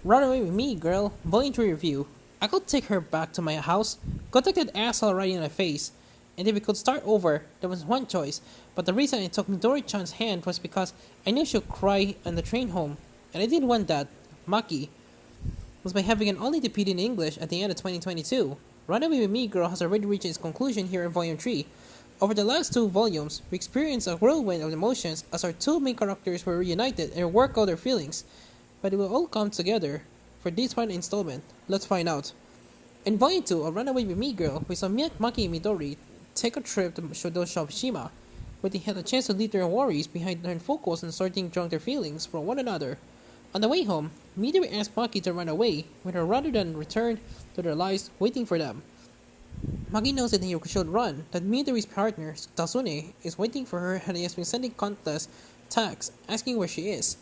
Run away with me, girl. Voluntary review. I could take her back to my house, go take that asshole right in my face, and if we could start over, there was one choice. But the reason I took Midori-chan's hand was because I knew she'd cry on the train home, and I didn't want that. Maki was by having an only repeat in English at the end of 2022. Run Away With Me Girl has already reached its conclusion here in Volume 3. Over the last two volumes, we experienced a whirlwind of emotions as our two main characters were reunited and worked out their feelings. But it will all come together for this final installment. Let's find out. In Volume 2 of Run Away With Me Girl, we saw Maki and Midori take a trip to Shima, where they had a chance to leave their worries behind and focus on starting to their feelings for one another. On the way home, Midori asked Maki to run away with her rather than return to their lives waiting for them. Maki knows that he should run, that Midori's partner, Tasune, is waiting for her and he has been sending countless texts asking where she is.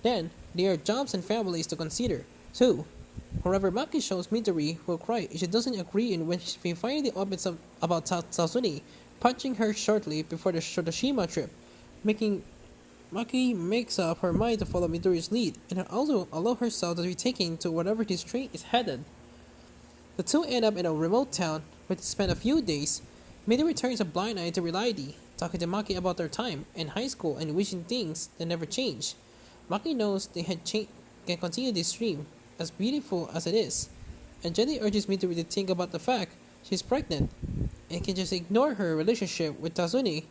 Then, there are jobs and families to consider, too. However, Maki shows Midori will cry if she doesn't agree and when she finally opens up about Tasune, punching her shortly before the Shima trip, making Maki makes up her mind to follow Midori's lead and also allow herself to be taken to wherever this train is headed. The two end up in a remote town where they spend a few days. Midori turns a blind eye to reality, talking to Maki about their time in high school and wishing things that never change. Maki knows they can continue this dream, as beautiful as it is, and gently urges Midori to think about the fact she's pregnant and can just ignore her relationship with Tazune.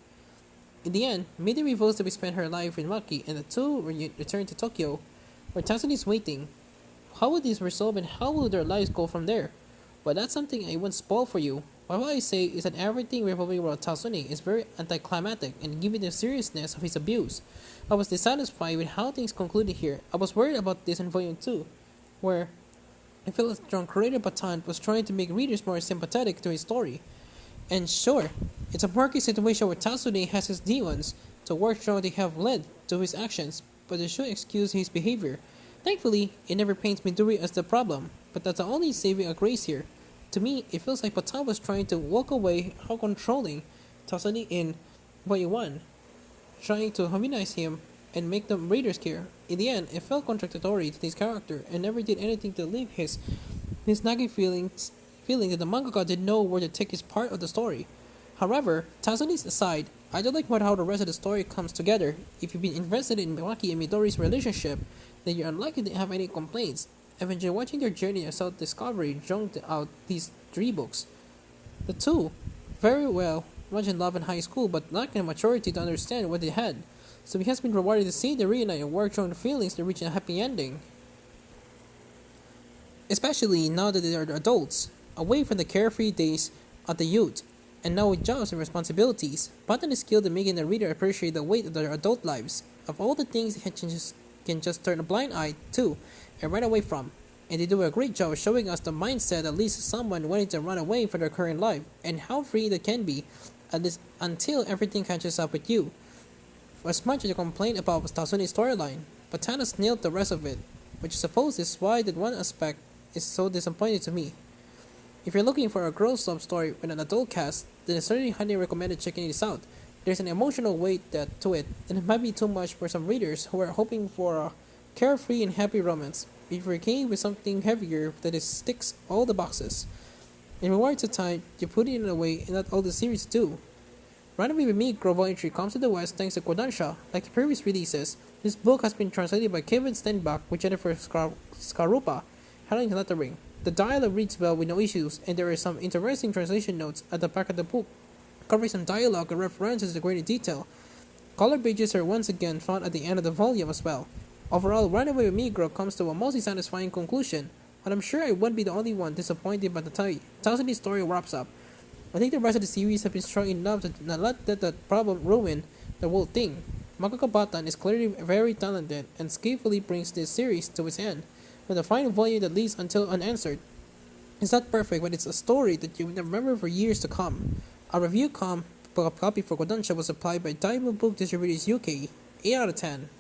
In the end, Midori vows to spend her life with Maki and the two return to Tokyo, where Tazune is waiting. How will this resolve and how will their lives go from there? Well, that's something I won't spoil for you. What I say is that everything revolving around Tasune is very anticlimactic and given the seriousness of his abuse. I was dissatisfied with how things concluded here. I was worried about this in Volume 2, where I felt like John Creator Batant was trying to make readers more sympathetic to his story. And sure, it's a murky situation where Tasune has his demons to work through they have led to his actions, but it should excuse his behavior. Thankfully, it never paints Midori as the problem, but that's the only saving grace here. To me, it feels like Batant was trying to walk away how controlling Tasune in Volume 1, trying to humanize him and make the readers care. In the end, it felt contradictory to his character and never did anything to leave his nagging feeling that the mangaka didn't know where to take his part of the story. However, Tazune's aside, I don't like how the rest of the story comes together. If you've been invested in Maki and Midori's relationship, then you're unlikely to have any complaints. I've enjoyed watching their journey of self-discovery drawn out these three books. The two, very well, much in love in high school, but lacking the maturity to understand what they had. So it has been rewarding to see them reunite and work through the feelings to reach a happy ending. Especially now that they are adults, away from the carefree days of the youth, and now with jobs and responsibilities. Batant is skilled in making the reader appreciate the weight of their adult lives, of all the things they can just turn a blind eye to and run away from. And they do a great job of showing us the mindset at least someone wanting to run away from their current life, and how free that can be, at least until everything catches up with you. For as much as you complain about Tasune's storyline, Batant has nailed the rest of it, which I suppose is why that one aspect is so disappointing to me. If you're looking for a girls' love story with an adult cast, then I certainly highly recommend checking this out. There's an emotional weight to it, and it might be too much for some readers who are hoping for a carefree and happy romance. If you're keen with something heavier that ticks all the boxes, in regards to time, you put it in a way and not all the series do. Run Away With Me Girl Volume 3 comes to the West thanks to Kodansha. Like the previous releases, this book has been translated by Kevin Stenbach with Jennifer Scarupa handling the lettering. The dialogue reads well with no issues, and there are some interesting translation notes at the back of the book, covering some dialogue and references to greater detail. Color pages are once again found at the end of the volume as well. Overall, Run Away With Me Girl comes to a mostly satisfying conclusion, but I'm sure I won't be the only one disappointed by the time Tasune's story wraps up. I think the rest of the series have been strong enough to not let that problem ruin the whole thing. Mangaka Batant is clearly very talented and skillfully brings this series to its end, with a final volume that leaves until unanswered. It's not perfect, but it's a story that you will remember for years to come. A review copy for Kodansha was applied by Diamond Book Distributors UK, 8 out of 10.